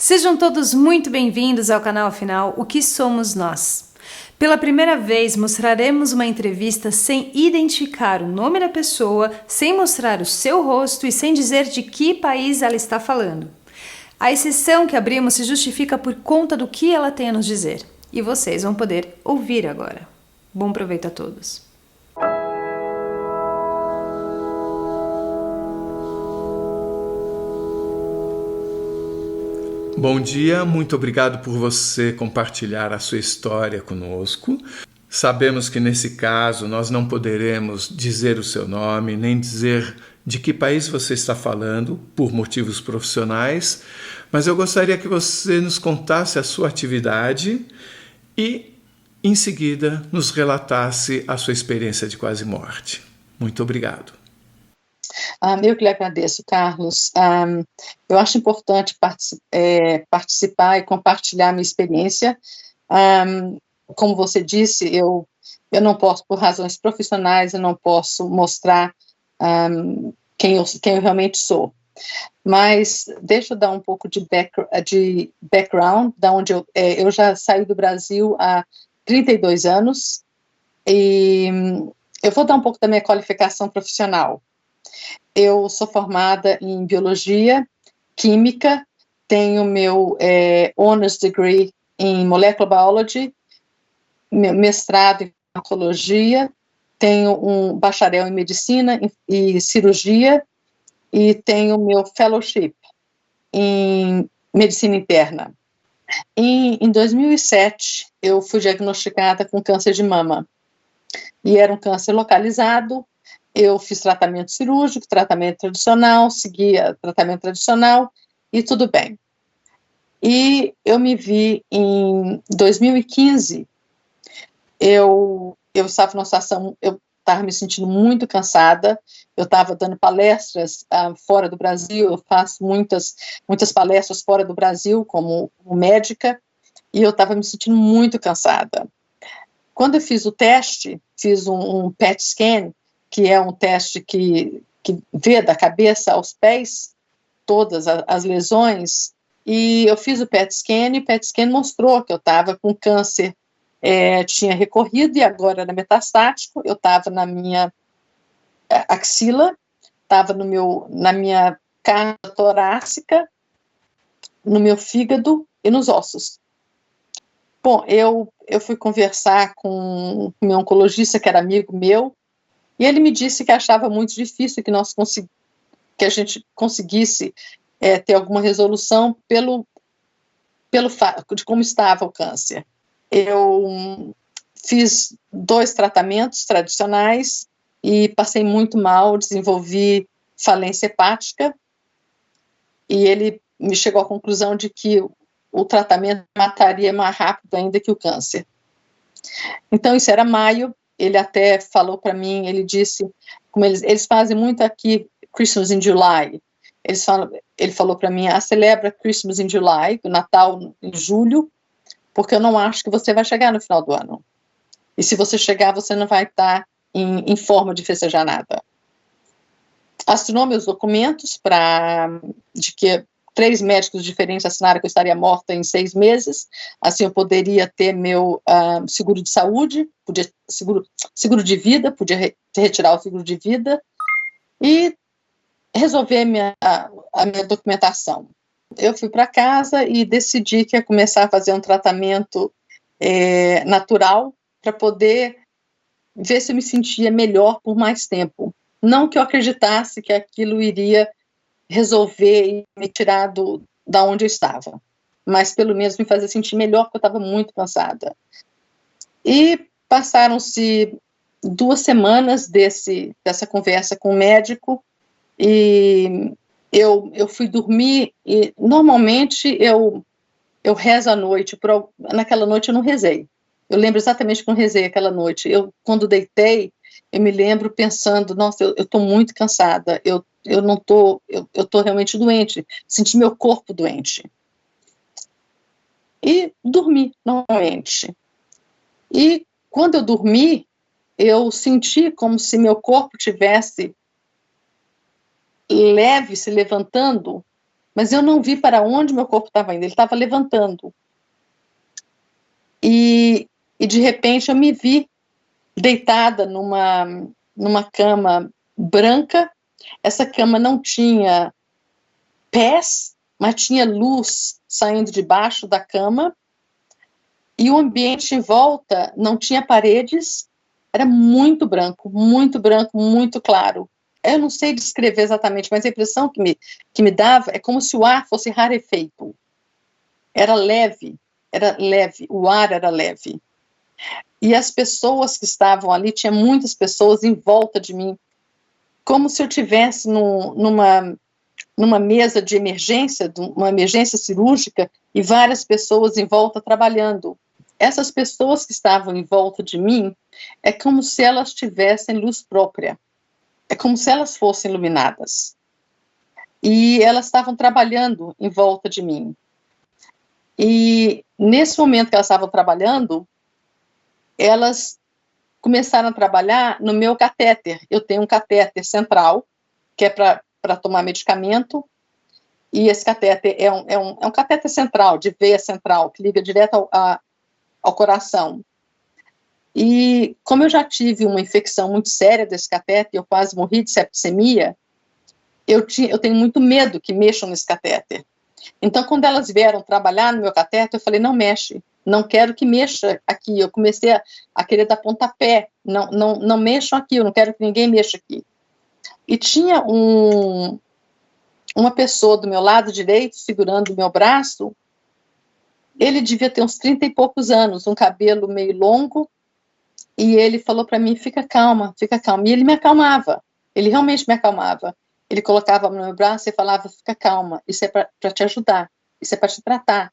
Sejam todos muito bem-vindos ao canal Afinal, O Que Somos Nós. Pela primeira vez, mostraremos uma entrevista sem identificar o nome da pessoa, sem mostrar o seu rosto e sem dizer de que país ela está falando. A exceção que abrimos se justifica por conta do que ela tem a nos dizer. E vocês vão poder ouvir agora. Bom proveito a todos. Bom dia, muito obrigado por você compartilhar a sua história conosco. Sabemos que nesse caso nós não poderemos dizer o seu nome, nem dizer de que país você está falando, por motivos profissionais, mas eu gostaria que você nos contasse a sua atividade e, em seguida, nos relatasse a sua experiência de quase morte. Muito obrigado. Eu que lhe agradeço, Carlos. Eu acho importante participar e compartilhar minha experiência. Como você disse, eu não posso, por razões profissionais, eu não posso mostrar quem eu realmente sou. Mas deixa eu dar um pouco de background, da onde eu já saí do Brasil há 32 anos, e eu vou dar um pouco da minha qualificação profissional. Eu sou formada em Biologia, Química, tenho meu Honors Degree em Molecular Biology, meu mestrado em Oncologia, tenho um bacharel em Medicina e Cirurgia e tenho meu Fellowship em Medicina Interna. Em 2007, eu fui diagnosticada com câncer de mama e era um câncer localizado. Eu fiz tratamento cirúrgico, tratamento tradicional, seguia tratamento tradicional e tudo bem. E eu me vi em 2015, eu estava numa situação, eu estava me sentindo muito cansada, eu estava dando palestras fora do Brasil, eu faço muitas palestras fora do Brasil como médica, e eu estava me sentindo muito cansada. Quando eu fiz o teste, fiz um PET scan, que é um teste que vê da cabeça aos pés todas as lesões, e eu fiz o PET scan, e o PET scan mostrou que eu estava com câncer, tinha recorrido, e agora era metastático, eu estava na minha axila, estava na minha caixa torácica, no meu fígado e nos ossos. Bom, eu fui conversar com o meu oncologista, que era amigo meu, e ele me disse que achava muito difícil que a gente conseguisse ter alguma resolução pelo fato de como estava o câncer. Eu fiz 2 tratamentos tradicionais e passei muito mal, desenvolvi falência hepática, e ele me chegou à conclusão de que o tratamento mataria mais rápido ainda que o câncer. Então, isso era maio. Ele até falou para mim, ele disse, como eles fazem muito aqui, Christmas in July, ele falou para mim, celebra Christmas in July, o Natal em julho, porque eu não acho que você vai chegar no final do ano. E se você chegar, você não vai estar em forma de festejar nada. Assinou meus documentos de que 3 médicos diferentes assinaram que eu estaria morta em 6 meses, assim eu poderia ter meu seguro de saúde, seguro de vida, podia retirar o seguro de vida e resolver a minha documentação. Eu fui para casa e decidi que ia começar a fazer um tratamento natural para poder ver se eu me sentia melhor por mais tempo. Não que eu acreditasse que aquilo iria resolver e me tirar da onde eu estava, mas pelo menos me fazer sentir melhor, porque eu estava muito cansada. E passaram-se 2 semanas dessa conversa com o médico, e eu fui dormir, e normalmente eu rezo à noite, naquela noite eu não rezei. Eu lembro exatamente que eu rezei aquela noite. Quando deitei, eu me lembro pensando, nossa, eu estou muito cansada, eu estou realmente doente, senti meu corpo doente. E dormi normalmente. E quando eu dormi, eu senti como se meu corpo tivesse leve, se levantando, mas eu não vi para onde meu corpo estava indo, ele estava levantando. E de repente eu me vi deitada numa cama branca. Essa cama não tinha pés, mas tinha luz saindo de baixo da cama, e o ambiente em volta não tinha paredes, era muito branco, muito claro. Eu não sei descrever exatamente, mas a impressão que me dava é como se o ar fosse rarefeito. Era leve, o ar era leve. E as pessoas que estavam ali, tinha muitas pessoas em volta de mim, como se eu estivesse numa mesa de emergência, uma emergência cirúrgica, e várias pessoas em volta trabalhando. Essas pessoas que estavam em volta de mim, é como se elas tivessem luz própria. É como se elas fossem iluminadas. E elas estavam trabalhando em volta de mim. E nesse momento que elas estavam trabalhando, elas começaram a trabalhar no meu catéter. Eu tenho um catéter central, que é para tomar medicamento, e esse catéter é um catéter central, de veia central, que liga direto ao coração. E como eu já tive uma infecção muito séria desse catéter, eu quase morri de septicemia, eu tenho muito medo que mexam nesse catéter. Então, quando elas vieram trabalhar no meu catéter, eu falei, não mexe, não quero que mexa aqui. Eu comecei a querer dar pontapé, não mexam aqui, eu não quero que ninguém mexa aqui. E tinha uma pessoa do meu lado direito, segurando o meu braço. Ele devia ter uns 30 e poucos anos, um cabelo meio longo, e ele falou para mim, fica calma, e ele me acalmava, ele realmente me acalmava. Ele colocava a mão no meu braço e falava, fica calma, isso é para te ajudar, isso é para te tratar.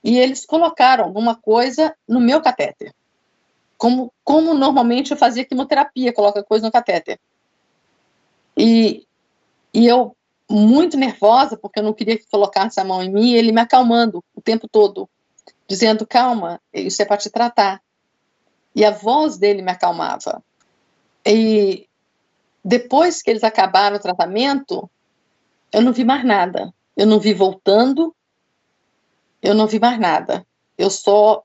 E eles colocaram alguma coisa no meu catéter, como normalmente eu fazia quimioterapia, coloca coisa no catéter. E eu, muito nervosa, porque eu não queria que colocasse a mão em mim, ele me acalmando o tempo todo, dizendo, calma, isso é para te tratar. E a voz dele me acalmava. E depois que eles acabaram o tratamento, eu não vi mais nada. Eu não vi voltando, eu não vi mais nada. Eu só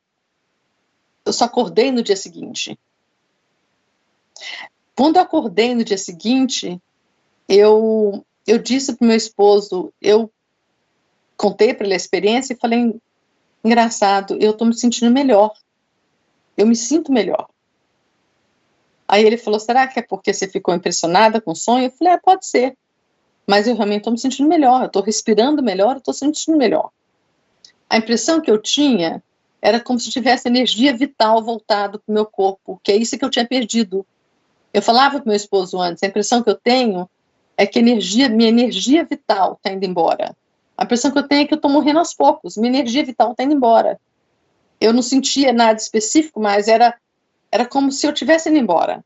acordei no dia seguinte. Quando eu acordei no dia seguinte, eu disse para o meu esposo, eu contei para ele a experiência e falei, engraçado, eu estou me sentindo melhor. Eu me sinto melhor. Aí ele falou, será que é porque você ficou impressionada com o sonho? Eu falei, pode ser. Mas eu realmente estou me sentindo melhor, eu estou respirando melhor, eu estou sentindo melhor. A impressão que eu tinha era como se tivesse energia vital voltado para o meu corpo, que é isso que eu tinha perdido. Eu falava para o meu esposo antes, a impressão que eu tenho é que minha energia vital está indo embora. A impressão que eu tenho é que eu estou morrendo aos poucos, minha energia vital está indo embora. Eu não sentia nada específico, mas era como se eu tivesse indo embora.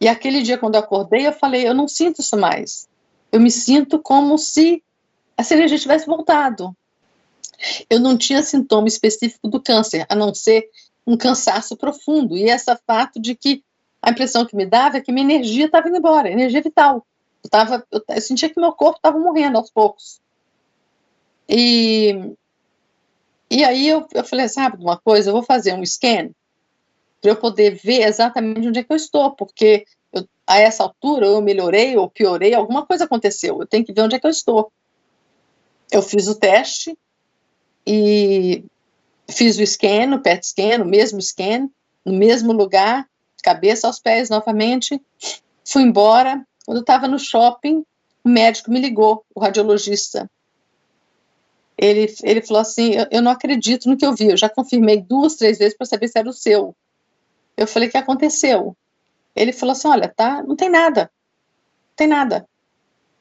E aquele dia, quando eu acordei, eu falei, eu não sinto isso mais. Eu me sinto como se essa energia tivesse voltado. Eu não tinha sintoma específico do câncer, a não ser um cansaço profundo. E esse fato de que a impressão que me dava é que minha energia estava indo embora, energia vital. Eu sentia que meu corpo estava morrendo aos poucos. E aí eu falei, sabe de uma coisa, eu vou fazer um scan para eu poder ver exatamente onde é que eu estou, porque a essa altura eu melhorei ou piorei, alguma coisa aconteceu, eu tenho que ver onde é que eu estou. Eu fiz o teste e fiz o scan, o PET scan, o mesmo scan, no mesmo lugar, cabeça aos pés novamente, fui embora. Quando eu estava no shopping, o médico me ligou, o radiologista. Ele falou assim, eu não acredito no que eu vi, eu já confirmei 2, 3 vezes para saber se era o seu. Eu falei, o que aconteceu? Ele falou assim, olha, não tem nada,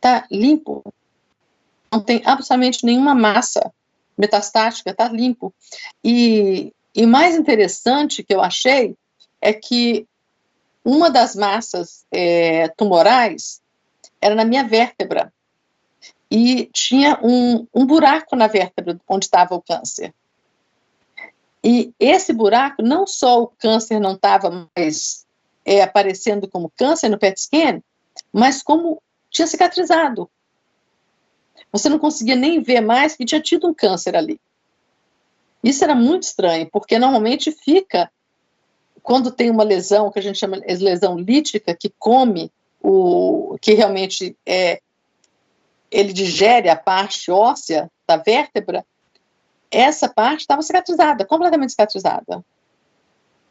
tá limpo, não tem absolutamente nenhuma massa metastática, tá limpo. E o mais interessante que eu achei é que uma das massas tumorais era na minha vértebra, e tinha um buraco na vértebra onde estava o câncer. E esse buraco, não só o câncer não estava mais aparecendo como câncer no PET scan, mas como tinha cicatrizado. Você não conseguia nem ver mais que tinha tido um câncer ali. Isso era muito estranho, porque normalmente fica, quando tem uma lesão, que a gente chama de lesão lítica, que come, que realmente ele digere a parte óssea da vértebra, essa parte estava cicatrizada, completamente cicatrizada.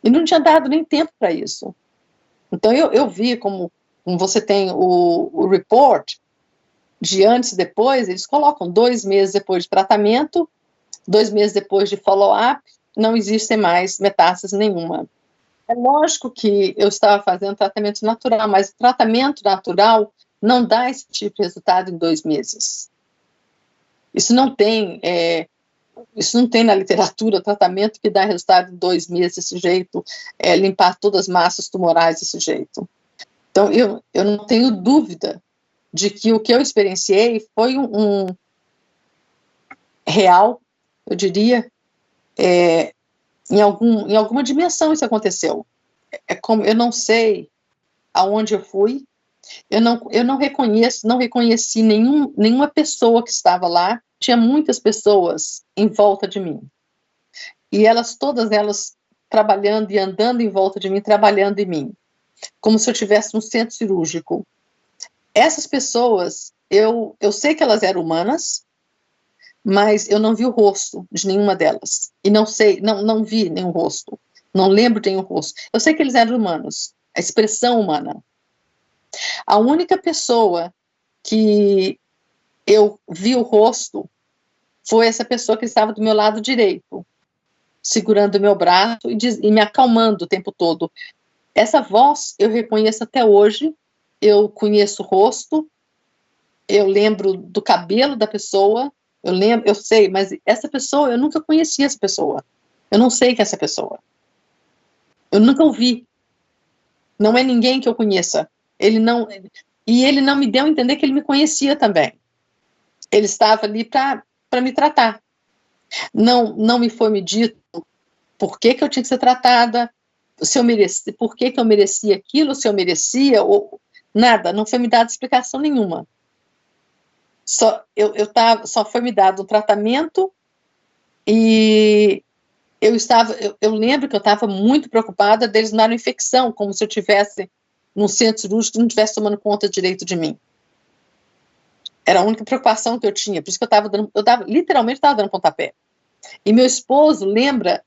E não tinha dado nem tempo para isso. Então eu vi como você tem o report de antes e depois, eles colocam 2 meses depois de tratamento, 2 meses depois de follow-up, não existe mais metástase nenhuma. É lógico que eu estava fazendo tratamento natural, mas o tratamento natural não dá esse tipo de resultado em 2 meses. Isso não tem na literatura tratamento que dá resultado em 2 meses desse jeito, limpar todas as massas tumorais desse jeito. Então, eu não tenho dúvida de que o que eu experienciei foi um real, eu diria, em alguma dimensão isso aconteceu. Como eu não sei aonde eu fui, eu não reconheci nenhuma pessoa que estava lá. Tinha muitas pessoas em volta de mim. E todas elas trabalhando e andando em volta de mim, trabalhando em mim. Como se eu estivesse num centro cirúrgico. Essas pessoas, eu sei que elas eram humanas, mas eu não vi o rosto de nenhuma delas. E não vi nenhum rosto. Não lembro de nenhum rosto. Eu sei que eles eram humanos. A expressão humana. A única pessoa que eu vi o rosto foi essa pessoa que estava do meu lado direito, segurando o meu braço e me acalmando o tempo todo. Essa voz eu reconheço até hoje, eu conheço o rosto, eu lembro do cabelo da pessoa, eu sei, mas essa pessoa, eu nunca conheci essa pessoa. Eu não sei quem é essa pessoa. Eu nunca ouvi. Não é ninguém que eu conheça. Ele não me deu a entender que ele me conhecia também. Ele estava ali para me tratar. Não me foi me dito por que eu tinha que ser tratada, se eu merecia, por que eu merecia aquilo, se eu merecia, ou nada, não foi me dada explicação nenhuma. Só foi me dado um tratamento e eu lembro que eu estava muito preocupada deles me darem infecção, como se eu tivesse num centro cirúrgico e não estivesse tomando conta direito de mim. Era a única preocupação que eu tinha, por isso que literalmente estava dando pontapé. E meu esposo lembra,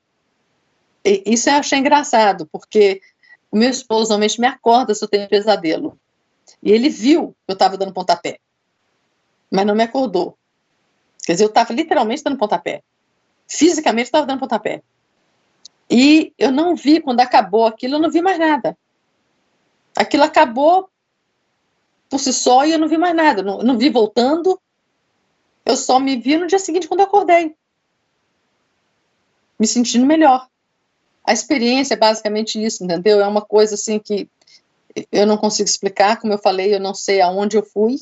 isso eu achei engraçado, porque o meu esposo normalmente me acorda se eu tenho pesadelo. E ele viu que eu estava dando pontapé, mas não me acordou. Quer dizer, eu estava literalmente dando pontapé. Fisicamente estava dando pontapé. E eu não vi, quando acabou aquilo, eu não vi mais nada. Aquilo acabou por si só e eu não vi mais nada. Não vi voltando. Eu só me vi no dia seguinte, quando eu acordei. Me sentindo melhor. A experiência é basicamente isso, entendeu? É uma coisa assim que eu não consigo explicar. Como eu falei, eu não sei aonde eu fui.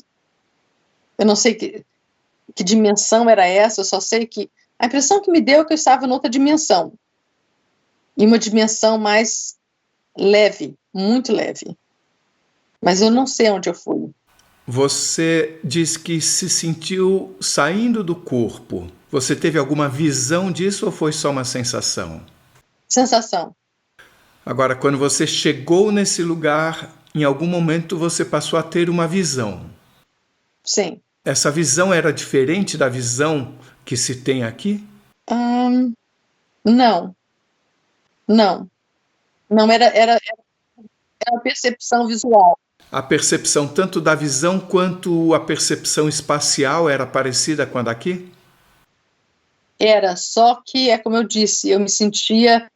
Eu não sei que dimensão era essa. Eu só sei que a impressão que me deu é que eu estava em outra dimensão. Em uma dimensão mais leve, muito leve. Mas eu não sei onde eu fui. Você diz que se sentiu saindo do corpo. Você teve alguma visão disso ou foi só uma sensação? Sensação. Agora, quando você chegou nesse lugar, em algum momento você passou a ter uma visão. Sim. Essa visão era diferente da visão que se tem aqui? Não. Não, era uma percepção visual. A percepção tanto da visão quanto a percepção espacial era parecida com a daqui? Era, só que, como eu disse, eu me sentia,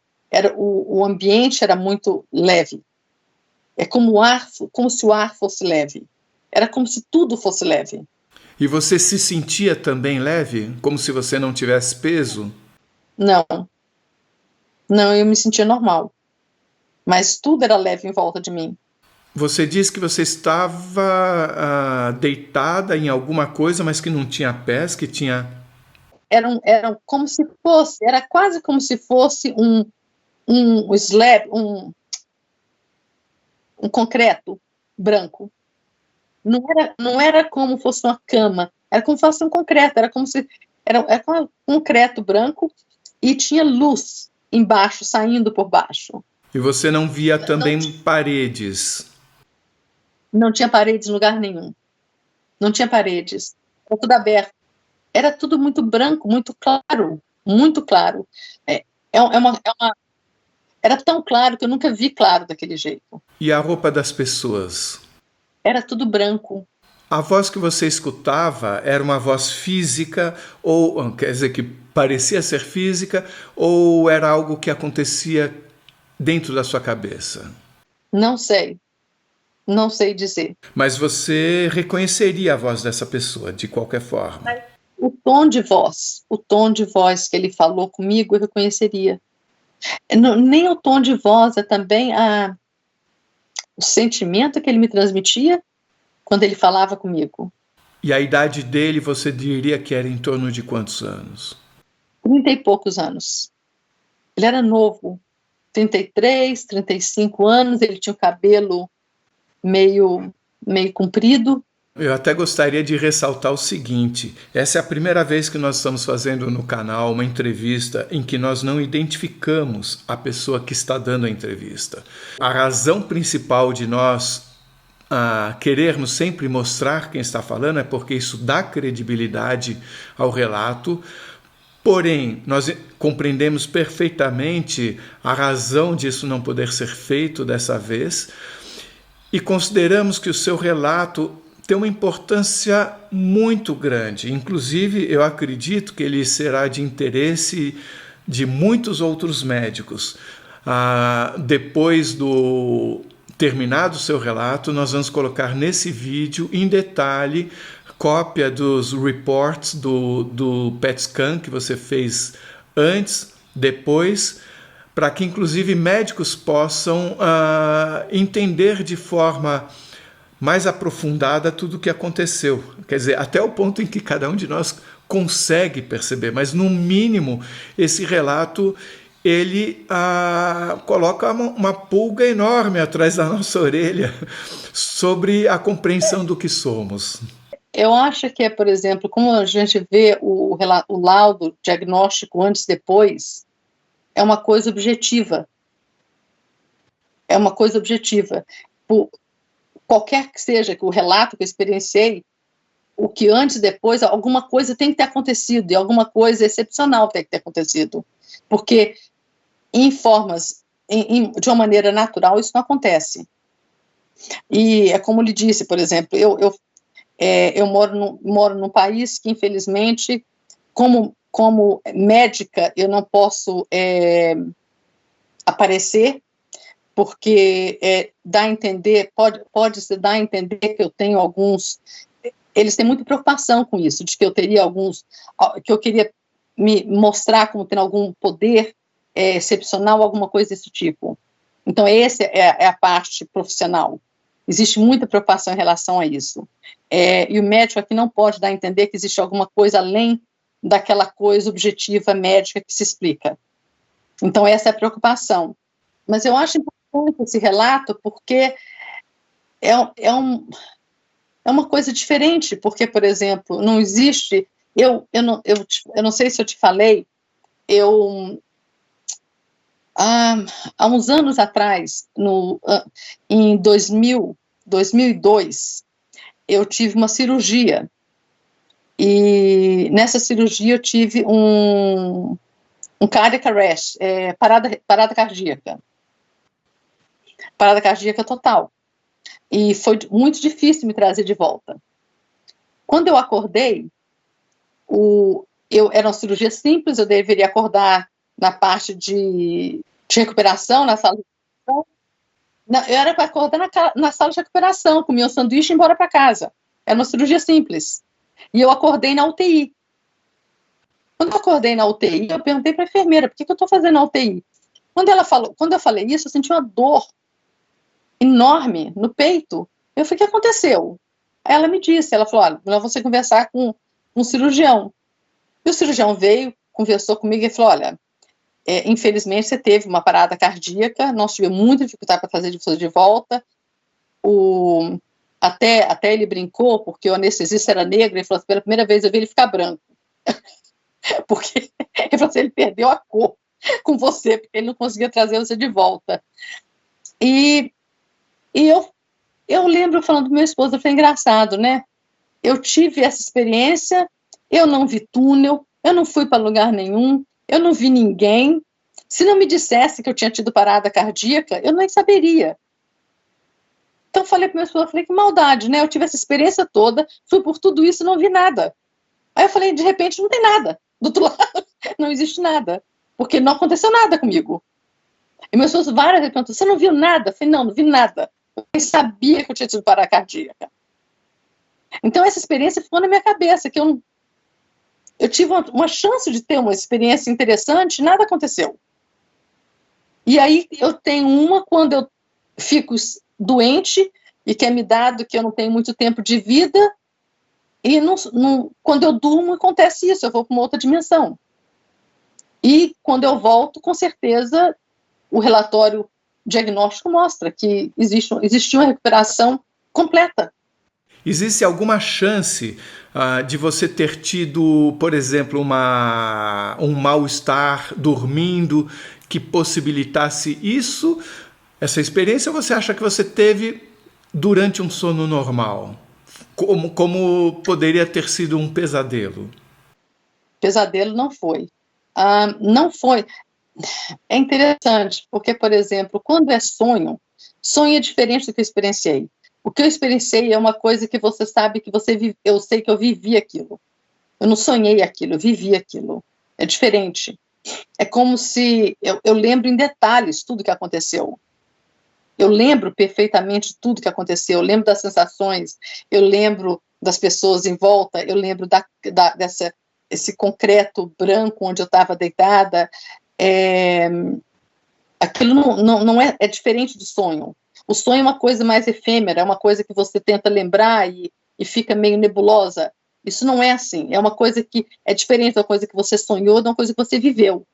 o ambiente era muito leve. É como se o ar fosse leve. Era como se tudo fosse leve. E você se sentia também leve? Como se você não tivesse peso? Não, eu me sentia normal. Mas tudo era leve em volta de mim. Você disse que você estava deitada em alguma coisa, mas que não tinha pés, que tinha... Era como se fosse, era quase como se fosse um slab, um concreto branco. Não era como fosse uma cama. Era como se fosse um concreto, era um concreto branco e tinha luz embaixo, saindo por baixo. E você não via também paredes? Não tinha paredes em lugar nenhum. Não tinha paredes. Era tudo aberto. Era tudo muito branco, muito claro. Muito claro. Era tão claro que eu nunca vi claro daquele jeito. E a roupa das pessoas? Era tudo branco. A voz que você escutava era uma voz física, ou quer dizer, que parecia ser física, ou era algo que acontecia dentro da sua cabeça? Não sei. Não sei dizer. Mas você reconheceria a voz dessa pessoa, de qualquer forma? O tom de voz que ele falou comigo, eu reconheceria. Nem o tom de voz, é também o sentimento que ele me transmitia quando ele falava comigo. E a idade dele, você diria que era em torno de quantos anos? 30 e poucos anos. Ele era novo, 33, 35 anos, ele tinha o cabelo meio comprido. Eu até gostaria de ressaltar o seguinte: essa é a primeira vez que nós estamos fazendo no canal uma entrevista em que nós não identificamos a pessoa que está dando a entrevista. A razão principal de nós querermos sempre mostrar quem está falando é porque isso dá credibilidade ao relato. Porém, nós compreendemos perfeitamente a razão disso não poder ser feito dessa vez e consideramos que o seu relato tem uma importância muito grande. Inclusive, eu acredito que ele será de interesse de muitos outros médicos. Depois do terminado o seu relato, nós vamos colocar nesse vídeo, em detalhe, cópia dos reports do PET scan que você fez antes, depois, para que inclusive médicos possam entender de forma mais aprofundada tudo o que aconteceu. Quer dizer, até o ponto em que cada um de nós consegue perceber, mas no mínimo esse relato ele coloca uma pulga enorme atrás da nossa orelha sobre a compreensão do que somos. Eu acho que por exemplo, como a gente vê o laudo diagnóstico antes e depois, é uma coisa objetiva. É uma coisa objetiva. Qualquer que seja o relato que eu experienciei, o que antes e depois, alguma coisa tem que ter acontecido, e alguma coisa excepcional tem que ter acontecido. Porque de uma maneira natural, isso não acontece. E é como lhe disse, por exemplo, eu moro num país que, infelizmente, como médica, eu não posso aparecer, porque dá a entender, pode-se dar a entender que eu tenho alguns... Eles têm muita preocupação com isso, de que eu teria que eu queria me mostrar como tendo algum poder excepcional, alguma coisa desse tipo. Então, essa é a parte profissional. Existe muita preocupação em relação a isso. E o médico aqui não pode dar a entender que existe alguma coisa além daquela coisa objetiva médica que se explica. Então, essa é a preocupação. Mas eu acho importante esse relato porque é uma coisa diferente, porque, por exemplo, não existe... Eu não sei se eu te falei, há uns anos atrás, em 2002, eu tive uma cirurgia, e nessa cirurgia eu tive um cardiac arrest, parada cardíaca total, e foi muito difícil me trazer de volta. Quando eu acordei, era uma cirurgia simples, eu deveria acordar na parte de recuperação, na sala de recuperação. Eu era para acordar na sala de recuperação, comer um sanduíche e ir embora para casa. Era uma cirurgia simples. E eu acordei na UTI. Quando eu acordei na UTI, eu perguntei para a enfermeira, por que eu estou fazendo na UTI? Quando eu falei isso, eu senti uma dor enorme no peito. Eu falei, o que aconteceu? Aí ela me disse, ela falou, olha, nós vamos conversar com um cirurgião. E o cirurgião veio, conversou comigo e falou, olha, infelizmente você teve uma parada cardíaca, nós tivemos muita dificuldade para trazer você de volta, Até ele brincou, porque o anestesista era negro, ele falou assim, pela primeira vez eu vi ele ficar branco. Porque ele falou assim, ele perdeu a cor com você, porque ele não conseguia trazer você de volta. E eu lembro falando do meu esposo, foi engraçado, né? Eu tive essa experiência, eu não vi túnel, eu não fui para lugar nenhum, eu não vi ninguém. Se não me dissesse que eu tinha tido parada cardíaca, eu nem saberia. Então eu falei para meu esposo, falei, que maldade, né? Eu tive essa experiência toda, fui por tudo isso e não vi nada. Aí eu falei, de repente não tem nada. Do outro lado, não existe nada. Porque não aconteceu nada comigo. E meu esposo várias vezes perguntou, você não viu nada? Eu falei, não vi nada. Eu sabia que eu tinha tido parada cardíaca. Então essa experiência ficou na minha cabeça, que eu tive uma chance de ter uma experiência interessante, nada aconteceu. E aí eu tenho uma quando eu fico doente e que é me dado que eu não tenho muito tempo de vida, e quando eu durmo acontece isso, eu vou para uma outra dimensão. E quando eu volto, com certeza, o relatório diagnóstico mostra que existiu uma recuperação completa. Existe alguma chance de você ter tido, por exemplo, um mal-estar dormindo que possibilitasse isso, essa experiência, ou você acha que você teve durante um sono normal? Como poderia ter sido um pesadelo? Pesadelo não foi. Não foi. É interessante, porque, por exemplo, quando é sonho é diferente do que eu experienciei. O que eu experienciei é uma coisa que você sabe que você vive. Eu sei que eu vivi aquilo. Eu não sonhei aquilo, eu vivi aquilo. É diferente. É como se eu lembro em detalhes tudo que aconteceu. Eu lembro perfeitamente tudo que aconteceu. Eu lembro das sensações, eu lembro das pessoas em volta, eu lembro desse concreto branco onde eu estava deitada. Aquilo não é diferente do sonho. O sonho é uma coisa mais efêmera, é uma coisa que você tenta lembrar e fica meio nebulosa. Isso não é assim. É uma coisa que é diferente da coisa que você sonhou, da coisa que você viveu.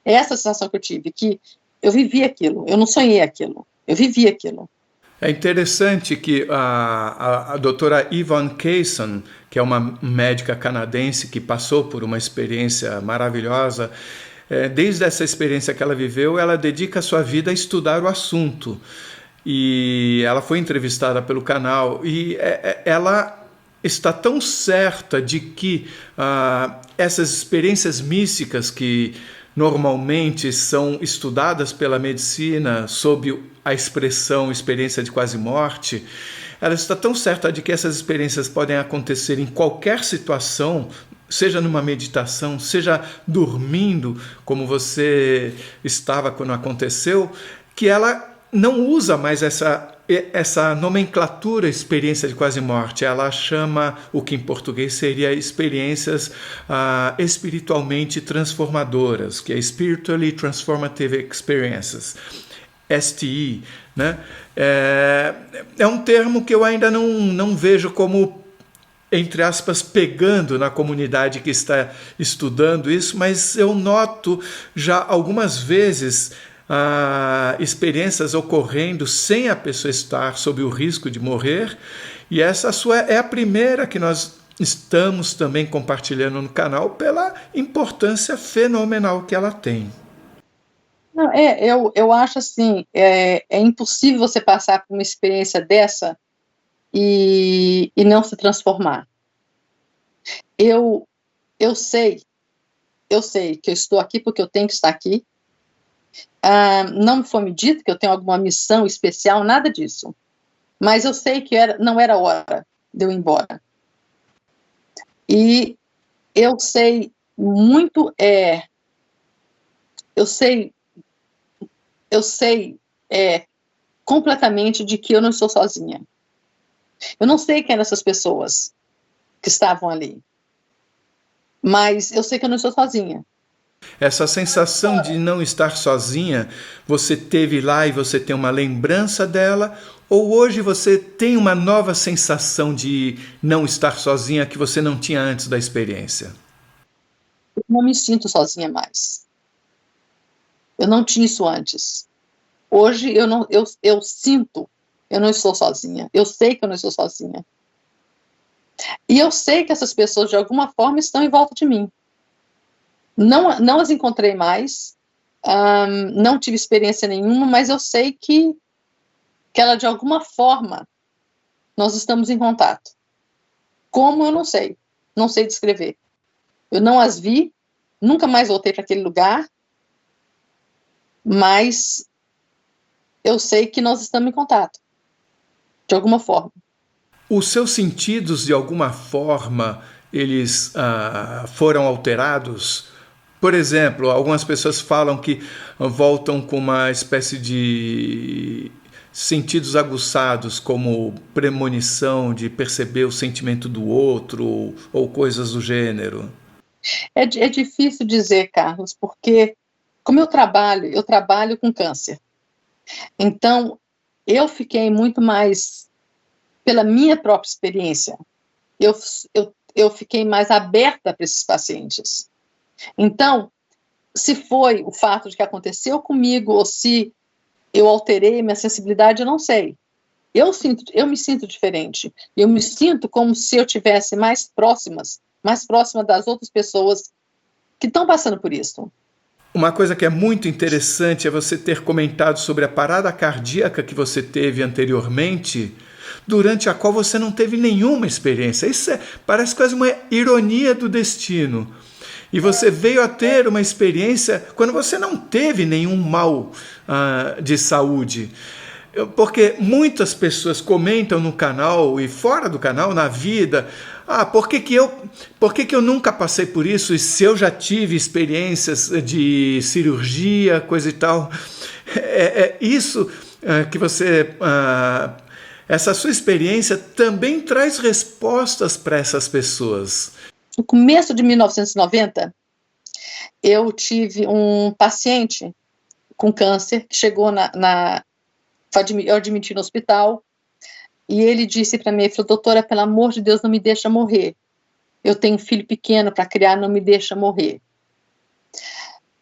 É essa a sensação que eu tive, que eu vivi aquilo, eu não sonhei aquilo, eu vivi aquilo. É interessante que a doutora Yvonne Kaysen, que é uma médica canadense que passou por uma experiência maravilhosa, desde essa experiência que ela viveu, ela dedica a sua vida a estudar o assunto. E ela foi entrevistada pelo canal e ela está tão certa de que essas experiências místicas que normalmente são estudadas pela medicina sob a expressão experiência de quase morte, ela está tão certa de que essas experiências podem acontecer em qualquer situação, seja numa meditação, seja dormindo, como você estava quando aconteceu, que ela não usa mais essa nomenclatura experiência de quase morte. Ela chama o que em português seria experiências espiritualmente transformadoras, que é Spiritually Transformative Experiences, STI, né? É um termo que eu ainda não vejo como, entre aspas, pegando na comunidade que está estudando isso, mas eu noto já algumas vezes experiências ocorrendo sem a pessoa estar sob o risco de morrer, e essa é a primeira que nós estamos também compartilhando no canal pela importância fenomenal que ela tem. Não, eu acho assim, é impossível você passar por uma experiência dessa e não se transformar. Eu sei que eu estou aqui porque eu tenho que estar aqui. Não me foi me dito que eu tenho alguma missão especial, nada disso. Mas eu sei que não era hora de eu ir embora. E eu sei muito, eu sei completamente de que eu não estou sozinha. Eu não sei quem eram essas pessoas que estavam ali, mas eu sei que eu não estou sozinha. Essa sensação de não estar sozinha, você teve lá e você tem uma lembrança dela, ou hoje você tem uma nova sensação de não estar sozinha que você não tinha antes da experiência? Eu não me sinto sozinha mais. Eu não tinha isso antes. Hoje eu sinto eu não estou sozinha. Eu sei que eu não estou sozinha. E eu sei que essas pessoas, de alguma forma, estão em volta de mim. Não as encontrei mais, não tive experiência nenhuma, mas eu sei que ela, de alguma forma, nós estamos em contato. Como, eu não sei descrever. Eu não as vi, nunca mais voltei para aquele lugar, mas eu sei que nós estamos em contato, de alguma forma. Os seus sentidos, de alguma forma, eles foram alterados? Por exemplo, algumas pessoas falam que voltam com uma espécie de sentidos aguçados, como premonição de perceber o sentimento do outro ou coisas do gênero. É difícil dizer, Carlos, porque como eu trabalho com câncer. Então, eu fiquei muito mais, pela minha própria experiência, eu fiquei mais aberta para esses pacientes. Então, se foi o fato de que aconteceu comigo, ou se eu alterei minha sensibilidade, eu não sei. Eu me sinto diferente. Eu me sinto como se eu estivesse mais próxima das outras pessoas que estão passando por isso. Uma coisa que é muito interessante é você ter comentado sobre a parada cardíaca que você teve anteriormente, durante a qual você não teve nenhuma experiência. Isso parece quase uma ironia do destino. E você veio a ter uma experiência quando você não teve nenhum mal de saúde. Porque muitas pessoas comentam no canal e fora do canal, na vida, por que eu nunca passei por isso, e se eu já tive experiências de cirurgia, coisa e tal. Isso que você... essa sua experiência também traz respostas para essas pessoas. No começo de 1990, eu tive um paciente com câncer que chegou eu admiti no hospital, e ele disse para mim, ele falou: doutora, pelo amor de Deus, não me deixa morrer. Eu tenho um filho pequeno para criar, não me deixa morrer.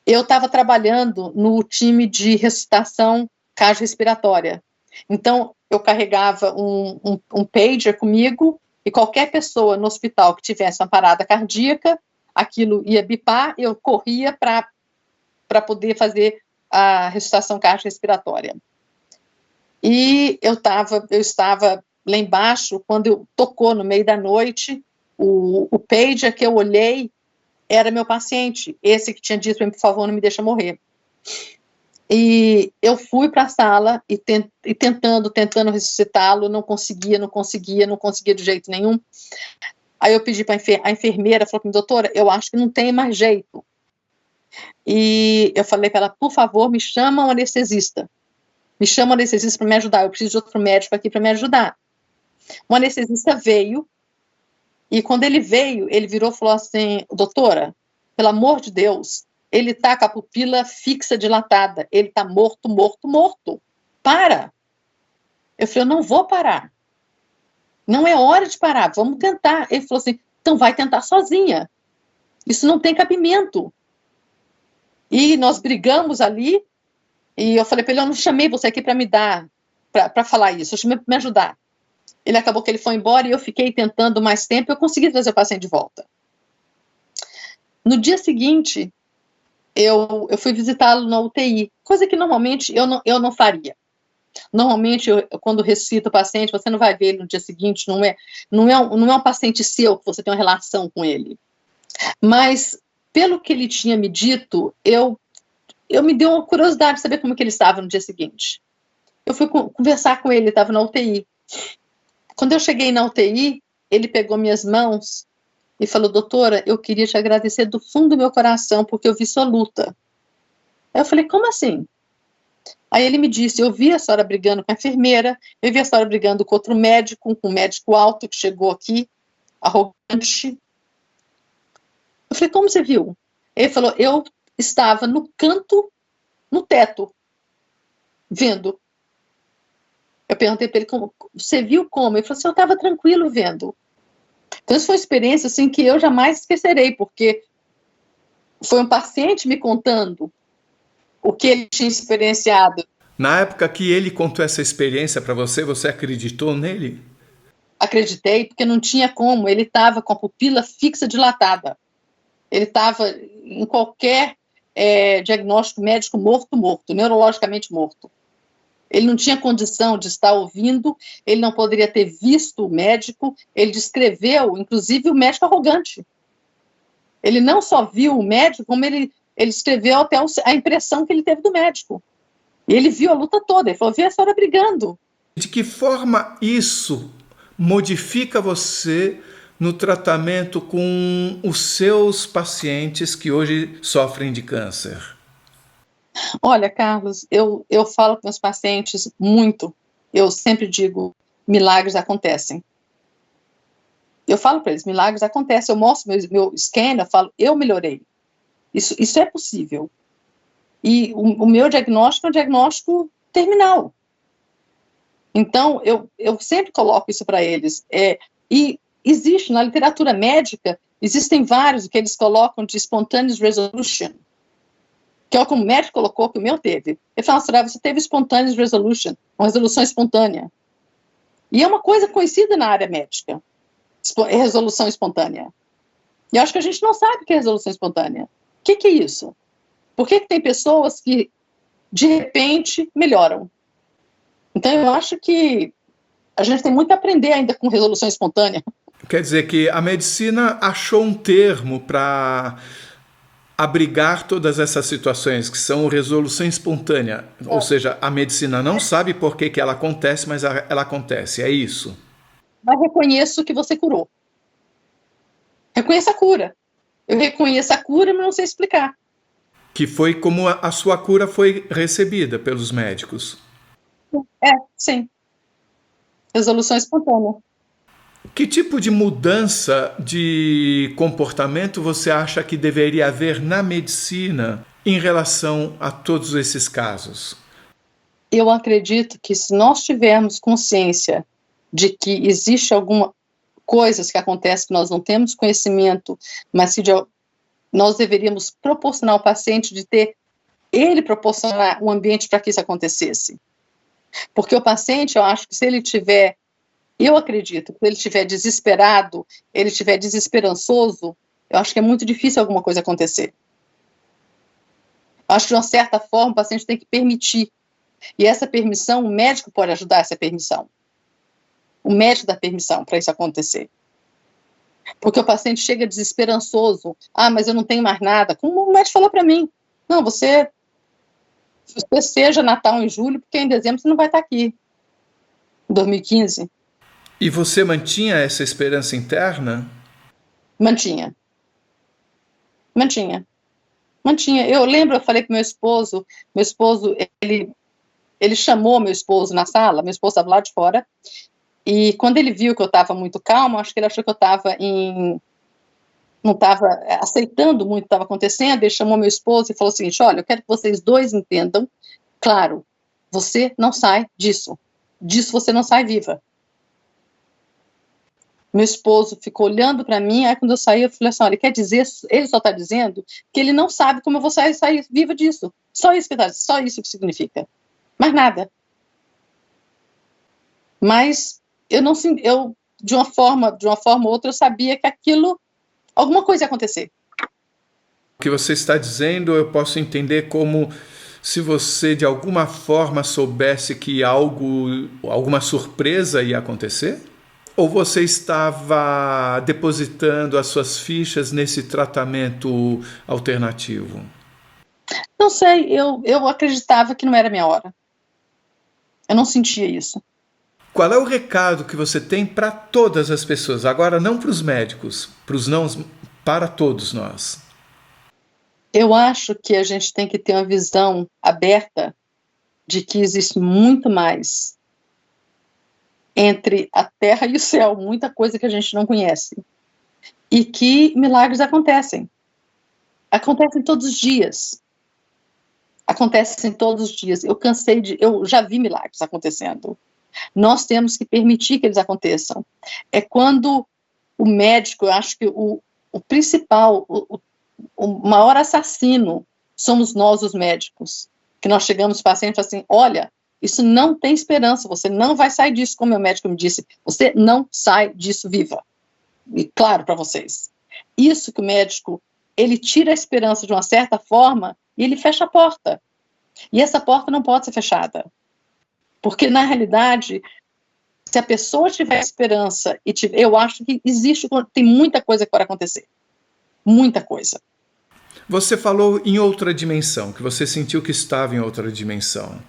Eu estava trabalhando no time de ressuscitação cardiorrespiratória. Então, eu carregava um pager comigo, e qualquer pessoa no hospital que tivesse uma parada cardíaca, aquilo ia bipar, eu corria para poder fazer a ressuscitação cardiorrespiratória. E eu estava lá embaixo, quando tocou no meio da noite, o pager que eu olhei era meu paciente, esse que tinha dito para mim: por favor, não me deixa morrer. E eu fui para a sala e tentando ressuscitá-lo, não conseguia de jeito nenhum. Aí eu pedi para a enfermeira, falou para mim: doutora, eu acho que não tem mais jeito. E eu falei para ela: por favor, me chama um anestesista. Me chama um anestesista para me ajudar, eu preciso de outro médico aqui para me ajudar. O anestesista veio, e quando ele veio, ele virou e falou assim: doutora, pelo amor de Deus, ele está com a pupila fixa dilatada, ele está morto. Para! Eu falei: eu não vou parar. Não é hora de parar, vamos tentar. Ele falou assim: então vai tentar sozinha. Isso não tem cabimento. E nós brigamos ali, e eu falei para ele: eu não chamei você aqui para falar isso, eu chamei para me ajudar. Ele acabou que ele foi embora, e eu fiquei tentando mais tempo, eu consegui trazer o paciente de volta. No dia seguinte, eu fui visitá-lo na UTI, coisa que normalmente eu não faria. Normalmente, quando ressuscita o paciente, você não vai ver ele no dia seguinte, não é um paciente seu que você tem uma relação com ele. Mas, pelo que ele tinha me dito, eu me deu uma curiosidade de saber como que ele estava no dia seguinte. Eu fui conversar com ele estava na UTI. Quando eu cheguei na UTI, ele pegou minhas mãos e falou: doutora, eu queria te agradecer do fundo do meu coração, porque eu vi sua luta. Aí eu falei: como assim? Aí ele me disse: eu vi a senhora brigando com a enfermeira, eu vi a senhora brigando com outro médico, com um médico alto que chegou aqui, arrogante. Eu falei: como você viu? Ele falou: eu estava no canto, no teto, vendo. Eu perguntei para ele: você viu como? Ele falou assim: eu estava tranquilo vendo. Então, isso foi uma experiência assim, que eu jamais esquecerei, porque foi um paciente me contando o que ele tinha experienciado. Na época que ele contou essa experiência para você, você acreditou nele? Acreditei, porque não tinha como, ele estava com a pupila fixa dilatada. Ele estava em qualquer diagnóstico médico morto, neurologicamente morto. Ele não tinha condição de estar ouvindo, ele não poderia ter visto o médico, ele descreveu, inclusive, o médico arrogante. Ele não só viu o médico, como ele escreveu até a impressão que ele teve do médico. E ele viu a luta toda, ele falou, vi a senhora brigando. De que forma isso modifica você no tratamento com os seus pacientes que hoje sofrem de câncer? Olha, Carlos, eu falo com meus pacientes muito, eu sempre digo, milagres acontecem. Eu falo para eles, milagres acontecem, eu mostro meu scan, eu falo, eu melhorei. Isso é possível. E o meu diagnóstico é um diagnóstico terminal. Então, eu sempre coloco isso para eles. E existe, na literatura médica, existem vários que eles colocam de spontaneous resolution, que é o que o médico colocou, que o meu teve. Ele falou, você teve spontaneous resolution, uma resolução espontânea. E é uma coisa conhecida na área médica, resolução espontânea. E eu acho que a gente não sabe o que é resolução espontânea. O que é isso? Por que tem pessoas que, de repente, melhoram? Então, eu acho que a gente tem muito a aprender ainda com resolução espontânea. Quer dizer que a medicina achou um termo para abrigar todas essas situações, que são resolução espontânea. Ou seja, a medicina não sabe por que ela acontece, mas ela acontece. É isso. Mas reconheço que você curou. Reconheça a cura. Eu reconheço a cura, mas não sei explicar. Que foi como a sua cura foi recebida pelos médicos. Sim. Resolução espontânea. Que tipo de mudança de comportamento você acha que deveria haver na medicina em relação a todos esses casos? Eu acredito que se nós tivermos consciência de que existe alguma coisas que acontecem que nós não temos conhecimento, mas que nós deveríamos proporcionar ao paciente de ter, ele proporcionar um ambiente para que isso acontecesse. Porque o paciente, eu acho que se ele tiver, eu acredito, que se ele estiver desesperado, ele estiver desesperançoso, eu acho que é muito difícil alguma coisa acontecer. Eu acho que de uma certa forma o paciente tem que permitir. E essa permissão, o médico pode ajudar essa permissão. O médico dá permissão para isso acontecer. Porque o paciente chega desesperançoso, mas eu não tenho mais nada. Como o médico falou para mim, não, você seja Natal em julho, porque em dezembro você não vai estar aqui, em 2015. E você mantinha essa esperança interna? Mantinha. Eu lembro, eu falei para meu esposo, ele chamou meu esposo na sala, meu esposo estava lá de fora, e quando ele viu que eu estava muito calma, acho que ele achou que eu estava não estava aceitando muito o que estava acontecendo, ele chamou meu esposo e falou o seguinte, olha, eu quero que vocês dois entendam, claro, você não sai disso você não sai viva. Meu esposo ficou olhando para mim, aí quando eu saí, eu falei assim, olha, quer dizer, ele só está dizendo que ele não sabe como eu vou sair viva disso, só isso que significa, mais nada. Mas eu de uma forma ou outra, eu sabia que aquilo, alguma coisa ia acontecer. O que você está dizendo, eu posso entender como se você de alguma forma soubesse que alguma surpresa ia acontecer? Ou você estava depositando as suas fichas nesse tratamento alternativo? Não sei, eu acreditava que não era minha hora. Eu não sentia isso. Qual é o recado que você tem para todas as pessoas? Agora não para os médicos, para todos nós. Eu acho que a gente tem que ter uma visão aberta de que existe muito mais entre a terra e o céu, muita coisa que a gente não conhece. E que milagres acontecem. Acontecem todos os dias. Eu já vi milagres acontecendo. Nós temos que permitir que eles aconteçam. É quando o médico, eu acho que o principal, o maior assassino somos nós, os médicos. que nós chegamos no paciente assim, olha, isso não tem esperança, você não vai sair disso, como meu médico me disse, você não sai disso viva. E claro para vocês. Isso que o médico, ele tira a esperança de uma certa forma e ele fecha a porta. E essa porta não pode ser fechada. Porque, na realidade, se a pessoa tiver esperança, eu acho que tem muita coisa que pode acontecer. Muita coisa. Você falou em outra dimensão, que você sentiu que estava em outra dimensão.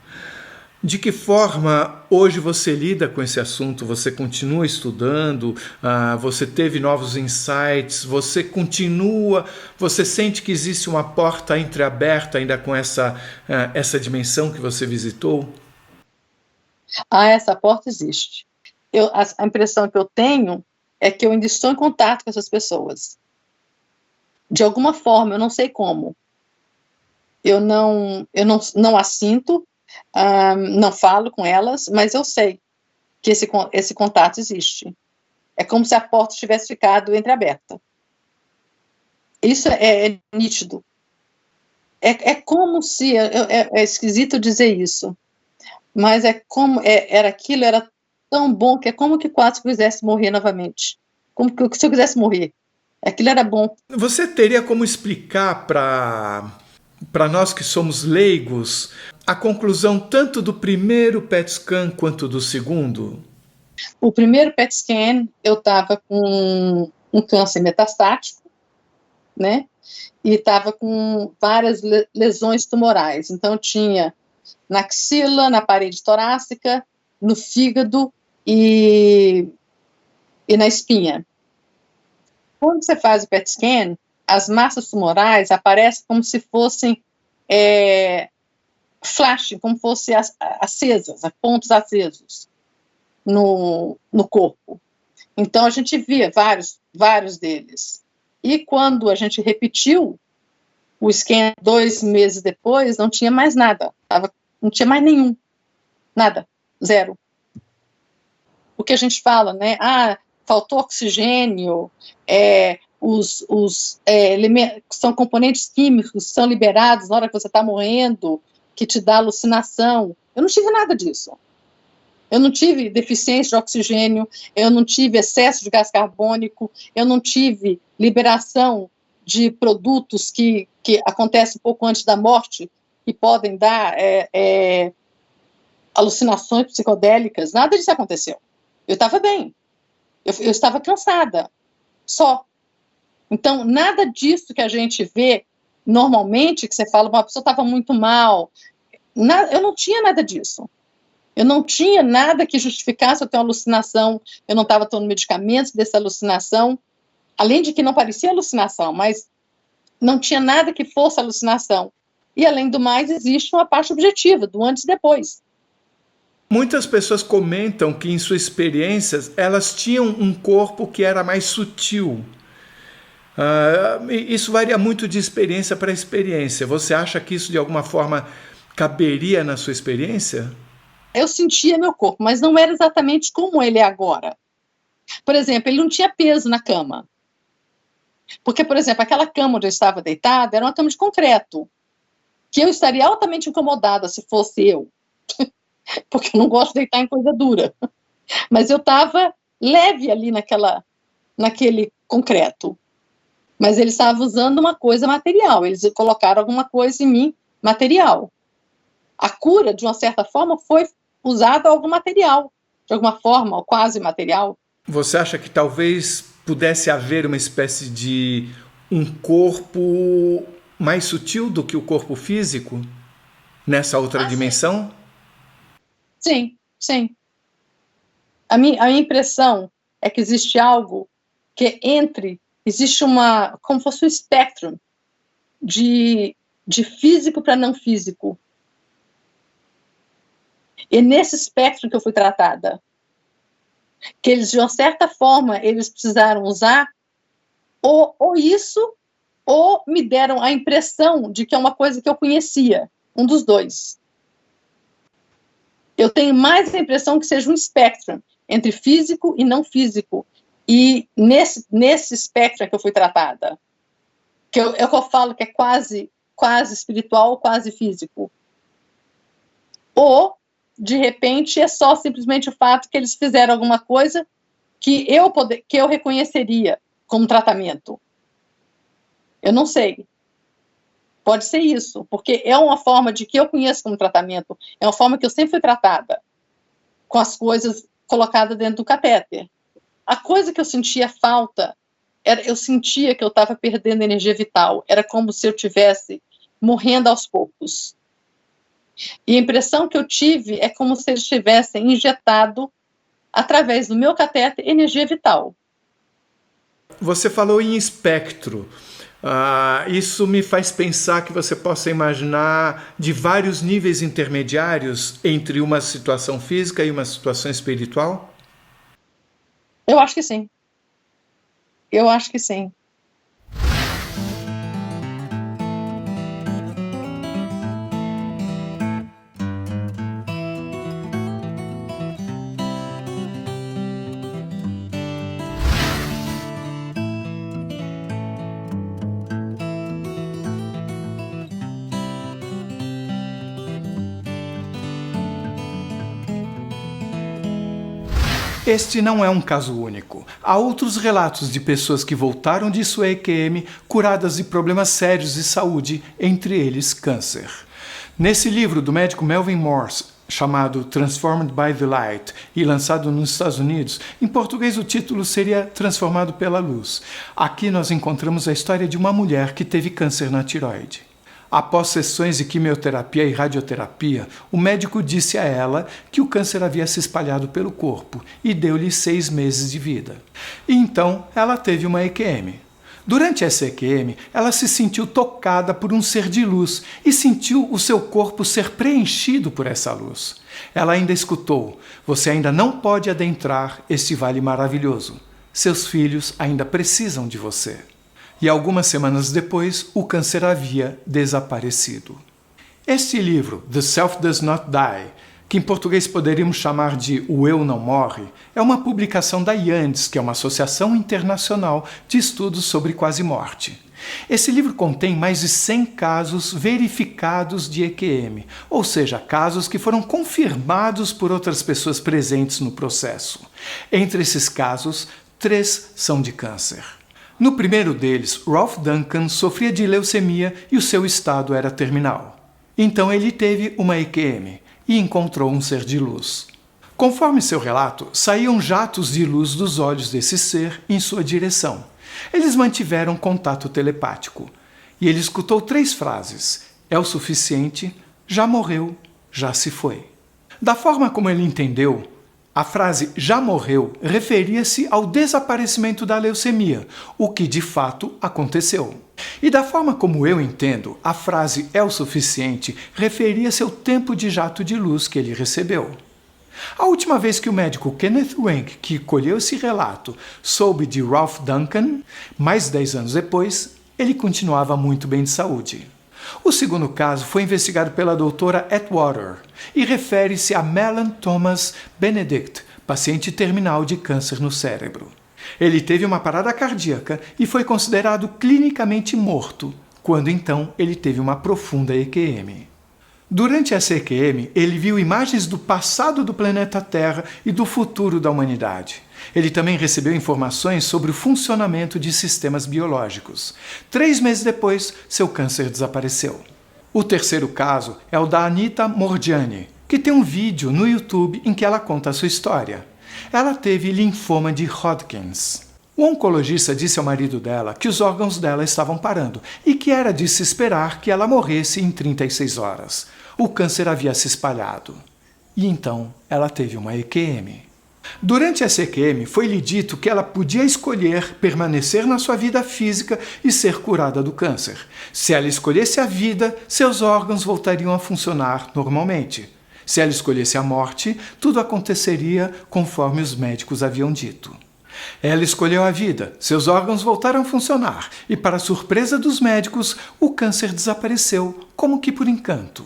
De que forma hoje você lida com esse assunto? Você continua estudando? Você teve novos insights? Você sente que existe uma porta entreaberta ainda com essa dimensão que você visitou? Essa porta existe. A impressão que eu tenho é que eu ainda estou em contato com essas pessoas. De alguma forma, eu não sei como. Eu não as sinto, não falo com elas, mas eu sei que esse contato existe. É como se a porta tivesse ficado entreaberta. Isso é nítido. É como se... É esquisito dizer isso, mas era tão bom que é como que quase quisesse morrer novamente. Como que se eu quisesse morrer. Aquilo era bom. Você teria como explicar para nós que somos leigos a conclusão tanto do primeiro PET scan quanto do segundo? O primeiro PET scan, eu estava com um câncer metastático, né? E estava com várias lesões tumorais. Então, tinha na axila, na parede torácica, no fígado e na espinha. Quando você faz o PET scan, as massas tumorais aparecem como se fossem flashing, como se fossem acesas, pontos acesos no corpo. Então, a gente via vários deles. E quando a gente repetiu o scan 2 meses depois, não tinha mais nada. Não tinha mais nenhum. Nada. Zero. O que a gente fala, né? Faltou oxigênio, são componentes químicos que são liberados na hora que você está morrendo, que te dá alucinação. Eu não tive nada disso. Eu não tive deficiência de oxigênio, eu não tive excesso de gás carbônico, eu não tive liberação de produtos que acontecem um pouco antes da morte, que podem dar alucinações psicodélicas. Nada disso aconteceu. Eu estava bem. Eu estava cansada. Só. Então, nada disso que a gente vê normalmente, que você fala, uma pessoa estava muito mal. Eu não tinha nada disso. Eu não tinha nada que justificasse eu ter uma alucinação, eu não estava tomando medicamentos dessa alucinação, além de que não parecia alucinação, mas não tinha nada que fosse alucinação. E, além do mais, existe uma parte objetiva, do antes e depois. Muitas pessoas comentam que, em suas experiências, elas tinham um corpo que era mais sutil. Isso varia muito de experiência para experiência. Você acha que isso, de alguma forma, caberia na sua experiência? Eu sentia meu corpo, mas não era exatamente como ele é agora. Por exemplo, ele não tinha peso na cama. Porque, por exemplo, aquela cama onde eu estava deitada era uma cama de concreto, que eu estaria altamente incomodada se fosse eu. Porque eu não gosto de deitar em coisa dura. Mas eu estava leve ali naquele concreto. Mas eles estavam usando uma coisa material, eles colocaram alguma coisa em mim material. A cura, de uma certa forma, foi usada algum material, de alguma forma, ou quase material. Você acha que talvez pudesse haver uma espécie de um corpo mais sutil do que o corpo físico nessa outra dimensão? Sim, sim. A minha impressão é que existe algo que existe como fosse um espectro de físico para não físico. E nesse espectro que eu fui tratada, que eles, de uma certa forma, eles precisaram usar ou isso, ou me deram a impressão de que é uma coisa que eu conhecia, um dos dois. Eu tenho mais a impressão que seja um espectro entre físico e não físico. E nesse espectro é que eu fui tratada. Que eu falo que é quase espiritual, quase físico. ou, de repente, é só simplesmente o fato que eles fizeram alguma coisa que eu reconheceria como tratamento. Eu não sei. Pode ser isso, porque é uma forma de que eu conheço como tratamento, é uma forma que eu sempre fui tratada, com as coisas colocadas dentro do catéter. A coisa que eu sentia falta, eu sentia que eu estava perdendo energia vital, era como se eu estivesse morrendo aos poucos. E a impressão que eu tive é como se eles tivessem injetado, através do meu catéter, energia vital. Você falou em espectro. Isso me faz pensar que você possa imaginar de vários níveis intermediários entre uma situação física e uma situação espiritual? Eu acho que sim. Eu acho que sim. Este não é um caso único. Há outros relatos de pessoas que voltaram de sua EQM curadas de problemas sérios de saúde, entre eles câncer. Nesse livro do médico Melvin Morse, chamado Transformed by the Light e lançado nos Estados Unidos, em português o título seria Transformado pela Luz. Aqui nós encontramos a história de uma mulher que teve câncer na tireoide. Após sessões de quimioterapia e radioterapia, o médico disse a ela que o câncer havia se espalhado pelo corpo e deu-lhe 6 meses de vida. E então ela teve uma EQM. Durante essa EQM, ela se sentiu tocada por um ser de luz e sentiu o seu corpo ser preenchido por essa luz. Ela ainda escutou: "Você ainda não pode adentrar este vale maravilhoso. Seus filhos ainda precisam de você." E algumas semanas depois, o câncer havia desaparecido. Este livro, The Self Does Not Die, que em português poderíamos chamar de O Eu Não Morre, é uma publicação da IANDS, que é uma associação internacional de estudos sobre quase-morte. Esse livro contém mais de 100 casos verificados de EQM, ou seja, casos que foram confirmados por outras pessoas presentes no processo. Entre esses casos, 3 são de câncer. No primeiro deles, Ralph Duncan sofria de leucemia e o seu estado era terminal. Então ele teve uma EQM e encontrou um ser de luz. Conforme seu relato, saíam jatos de luz dos olhos desse ser em sua direção. Eles mantiveram contato telepático. E ele escutou 3 frases: "É o suficiente", "Já morreu", "Já se foi". Da forma como ele entendeu, a frase "já morreu" referia-se ao desaparecimento da leucemia, o que de fato aconteceu. E da forma como eu entendo, a frase "é o suficiente" referia-se ao tempo de jato de luz que ele recebeu. A última vez que o médico Kenneth Wenck, que colheu esse relato, soube de Ralph Duncan, mais de 10 anos depois, ele continuava muito bem de saúde. O segundo caso foi investigado pela doutora Atwater e refere-se a Melon Thomas Benedict, paciente terminal de câncer no cérebro. Ele teve uma parada cardíaca e foi considerado clinicamente morto, quando então ele teve uma profunda EQM. Durante essa EQM, ele viu imagens do passado do planeta Terra e do futuro da humanidade. Ele também recebeu informações sobre o funcionamento de sistemas biológicos. 3 meses depois, seu câncer desapareceu. O terceiro caso é o da Anita Morgiani, que tem um vídeo no YouTube em que ela conta a sua história. Ela teve linfoma de Hodgkins. O oncologista disse ao marido dela que os órgãos dela estavam parando e que era de se esperar que ela morresse em 36 horas. O câncer havia se espalhado. E então ela teve uma EQM. Durante essa EQM, foi-lhe dito que ela podia escolher permanecer na sua vida física e ser curada do câncer. Se ela escolhesse a vida, seus órgãos voltariam a funcionar normalmente. Se ela escolhesse a morte, tudo aconteceria conforme os médicos haviam dito. Ela escolheu a vida, seus órgãos voltaram a funcionar e, para surpresa dos médicos, o câncer desapareceu, como que por encanto.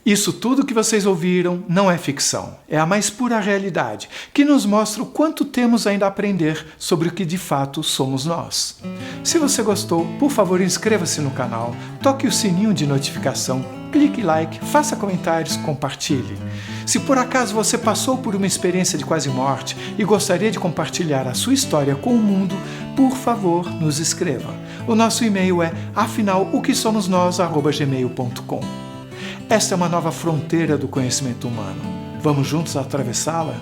Isso tudo que vocês ouviram não é ficção, é a mais pura realidade, que nos mostra o quanto temos ainda a aprender sobre o que de fato somos nós. Se você gostou, por favor inscreva-se no canal, toque o sininho de notificação. clique like, faça comentários, compartilhe. Se por acaso você passou por uma experiência de quase morte e gostaria de compartilhar a sua história com o mundo, por favor, nos escreva. O nosso e-mail é afinal-o-que-somos-nós@gmail.com. Esta é uma nova fronteira do conhecimento humano. Vamos juntos atravessá-la?